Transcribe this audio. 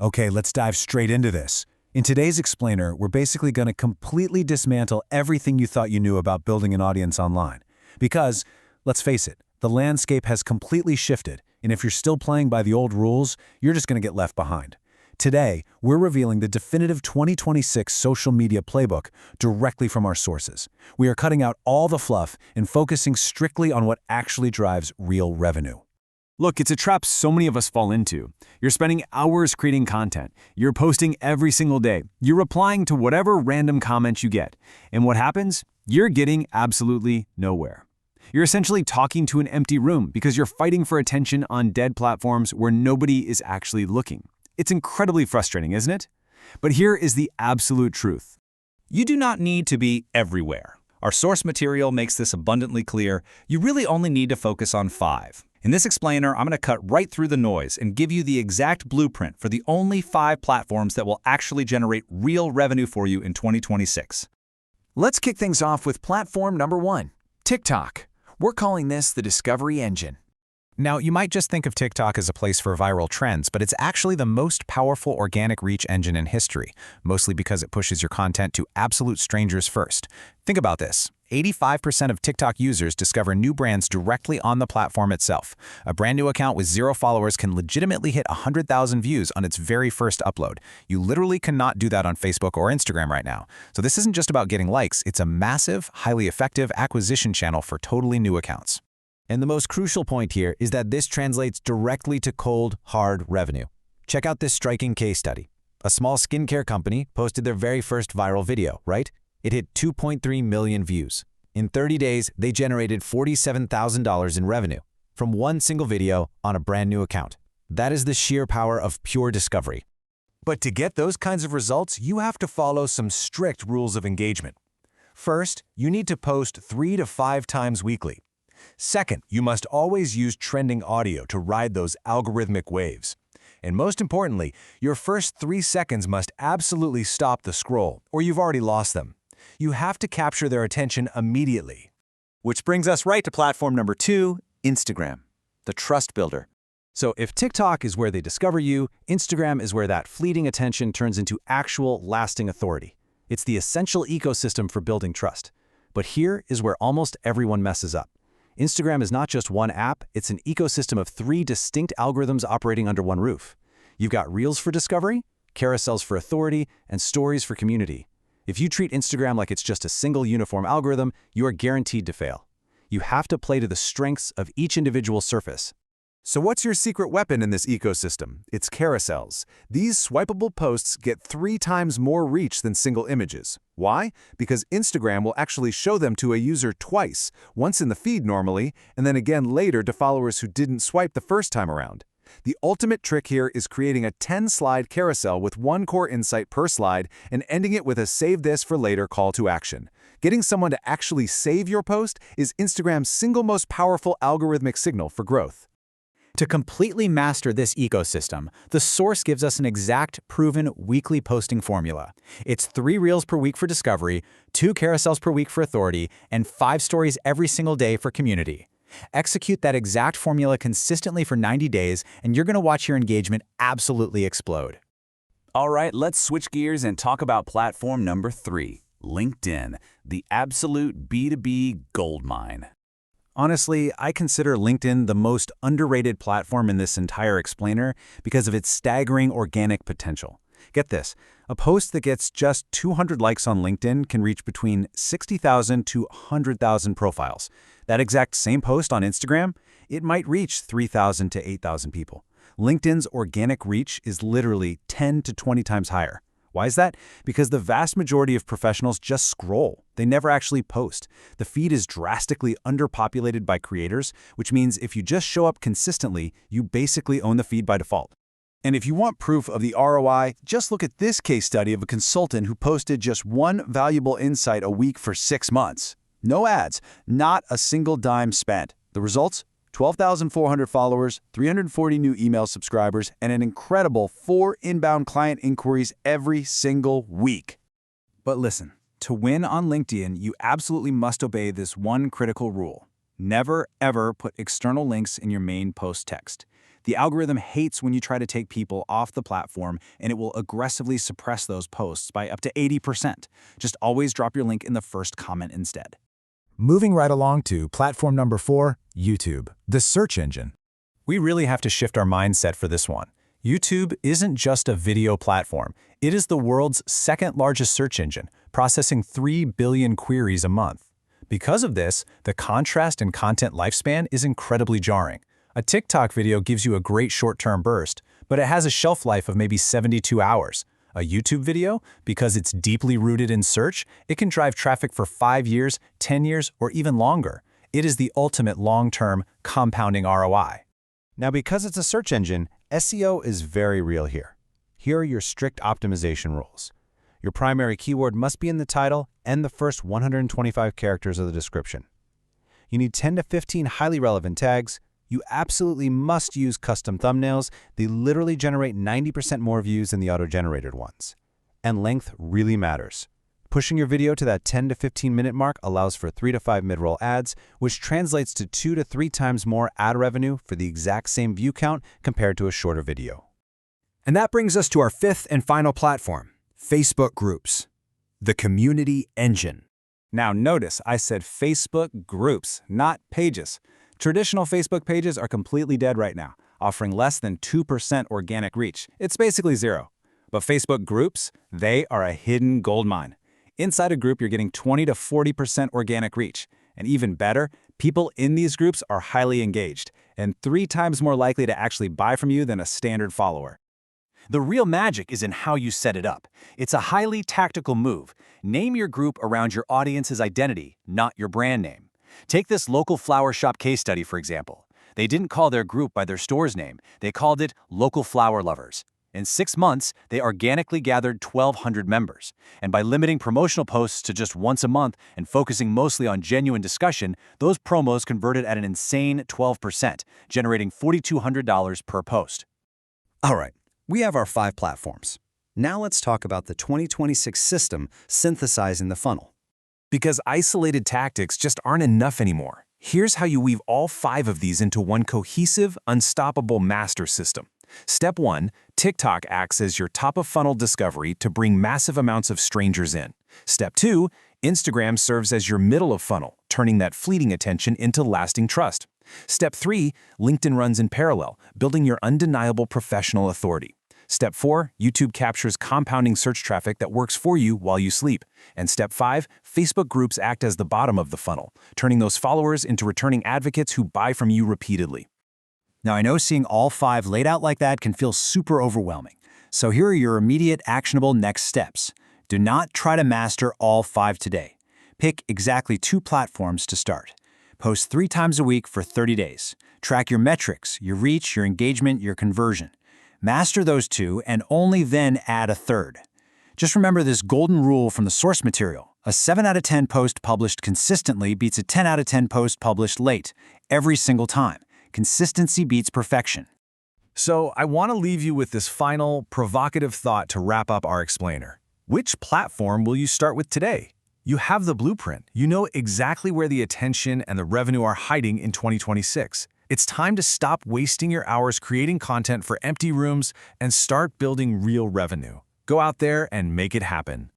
Okay, let's dive straight into this. In today's explainer, we're basically going to completely dismantle everything you thought you knew about building an audience online. Because, let's face it, the landscape has completely shifted, and if you're still playing by the old rules, you're just going to get left behind. Today, we're revealing the definitive 2026 social media playbook directly from our sources. We are cutting out all the fluff and focusing strictly on what actually drives real revenue. Look, it's a trap so many of us fall into. You're spending hours creating content. You're posting every single day. You're replying to whatever random comment you get. And what happens? You're getting absolutely nowhere. You're essentially talking to an empty room because you're fighting for attention on dead platforms where nobody is actually looking. It's incredibly frustrating, isn't it? But here is the absolute truth. You do not need to be everywhere. Our source material makes this abundantly clear. You really only need to focus on 5. In this explainer, I'm going to cut right through the noise and give you the exact blueprint for the only 5 platforms that will actually generate real revenue for you in 2026. Let's kick things off with platform number 1, TikTok. We're calling this the discovery engine. Now, you might just think of TikTok as a place for viral trends, but it's actually the most powerful organic reach engine in history, mostly because it pushes your content to absolute strangers first. Think about this. 85% of TikTok users discover new brands directly on the platform itself. A brand new account with 0 followers can legitimately hit 100,000 views on its very first upload. You literally cannot do that on Facebook or Instagram right now. So this isn't just about getting likes, it's a massive, highly effective acquisition channel for totally new accounts. And the most crucial point here is that this translates directly to cold, hard revenue. Check out this striking case study. A small skincare company posted their very first viral video, right? It hit 2.3 million views. In 30 days, they generated $47,000 in revenue from one single video on a brand new account. That is the sheer power of pure discovery. But to get those kinds of results, you have to follow some strict rules of engagement. First, you need to post 3 to 5 times weekly. Second, you must always use trending audio to ride those algorithmic waves. And most importantly, your first 3 seconds must absolutely stop the scroll, or you've already lost them. You have to capture their attention immediately. Which brings us right to platform number 2, Instagram, the trust builder. So if TikTok is where they discover you, Instagram is where that fleeting attention turns into actual, lasting authority. It's the essential ecosystem for building trust. But here is where almost everyone messes up. Instagram is not just one app, it's an ecosystem of 3 distinct algorithms operating under one roof. You've got Reels for discovery, Carousels for authority, and Stories for community. If you treat Instagram like it's just a single uniform algorithm, you are guaranteed to fail. You have to play to the strengths of each individual surface. So what's your secret weapon in this ecosystem? It's carousels. These swipeable posts get 3 times more reach than single images. Why? Because Instagram will actually show them to a user twice, once in the feed normally, and then again later to followers who didn't swipe the first time around. The ultimate trick here is creating a 10-slide carousel with 1 core insight per slide and ending it with a save this for later call to action. Getting someone to actually save your post is Instagram's single most powerful algorithmic signal for growth. To completely master this ecosystem, the source gives us an exact, proven weekly posting formula. It's 3 reels per week for discovery, 2 carousels per week for authority, and 5 stories every single day for community. Execute that exact formula consistently for 90 days, and you're going to watch your engagement absolutely explode. All right, let's switch gears and talk about platform number 3, LinkedIn, the absolute B2B goldmine. Honestly, I consider LinkedIn the most underrated platform in this entire explainer because of its staggering organic potential. Get this, a post that gets just 200 likes on LinkedIn can reach between 60,000 to 100,000 profiles. That exact same post on Instagram, it might reach 3,000 to 8,000 people. LinkedIn's organic reach is literally 10 to 20 times higher. Why is that? Because the vast majority of professionals just scroll. They never actually post. The feed is drastically underpopulated by creators, which means if you just show up consistently, you basically own the feed by default. And if you want proof of the ROI, just look at this case study of a consultant who posted just 1 valuable insight a week for 6 months. No ads, not a single dime spent. The results? 12,400 followers, 340 new email subscribers, and an incredible 4 inbound client inquiries every single week. But listen, to win on LinkedIn, you absolutely must obey this one critical rule. Never, ever put external links in your main post text. The algorithm hates when you try to take people off the platform, and it will aggressively suppress those posts by up to 80%. Just always drop your link in the first comment instead. Moving right along to platform number 4, YouTube, the search engine. We really have to shift our mindset for this one. YouTube isn't just a video platform. It is the world's second largest search engine, processing 3 billion queries a month. Because of this, the contrast in content lifespan is incredibly jarring. A TikTok video gives you a great short-term burst, but it has a shelf life of maybe 72 hours. A YouTube video, because it's deeply rooted in search, it can drive traffic for 5 years, 10 years, or even longer. It is the ultimate long-term compounding ROI. Now, because it's a search engine, SEO is very real here. Here are your strict optimization rules. Your primary keyword must be in the title and the first 125 characters of the description. You need 10 to 15 highly relevant tags. You absolutely must use custom thumbnails. They literally generate 90% more views than the auto-generated ones. And length really matters. Pushing your video to that 10 to 15 minute mark allows for 3 to 5 mid-roll ads, which translates to 2 to 3 times more ad revenue for the exact same view count compared to a shorter video. And that brings us to our fifth and final platform, Facebook Groups, the community engine. Now notice I said Facebook groups, not pages. Traditional Facebook pages are completely dead right now, offering less than 2% organic reach. It's basically zero. But Facebook groups, they are a hidden goldmine. Inside a group, you're getting 20 to 40% organic reach. And even better, people in these groups are highly engaged and 3 times more likely to actually buy from you than a standard follower. The real magic is in how you set it up. It's a highly tactical move. Name your group around your audience's identity, not your brand name. Take this local flower shop case study, for example. They didn't call their group by their store's name. They called it Local Flower Lovers. In 6 months, they organically gathered 1,200 members. And by limiting promotional posts to just once a month and focusing mostly on genuine discussion, those promos converted at an insane 12%, generating $4,200 per post. All right, we have our 5 platforms. Now let's talk about the 2026 system synthesizing the funnel. Because isolated tactics just aren't enough anymore. Here's how you weave all 5 of these into one cohesive, unstoppable master system. Step 1, TikTok acts as your top-of-funnel discovery to bring massive amounts of strangers in. Step 2, Instagram serves as your middle of funnel, turning that fleeting attention into lasting trust. Step 3, LinkedIn runs in parallel, building your undeniable professional authority. Step 4, YouTube captures compounding search traffic that works for you while you sleep. And Step 5, Facebook groups act as the bottom of the funnel, turning those followers into returning advocates who buy from you repeatedly. Now, I know seeing all 5 laid out like that can feel super overwhelming. So here are your immediate actionable next steps. Do not try to master all 5 today. Pick exactly 2 platforms to start. Post 3 times a week for 30 days. Track your metrics, your reach, your engagement, your conversion. Master those 2 and only then add a third. Just remember this golden rule from the source material. A 7 out of 10 post published consistently beats a 10 out of 10 post published late, every single time. Consistency beats perfection. So I want to leave you with this final, provocative thought to wrap up our explainer. Which platform will you start with today? You have the blueprint. You know exactly where the attention and the revenue are hiding in 2026. It's time to stop wasting your hours creating content for empty rooms and start building real revenue. Go out there and make it happen.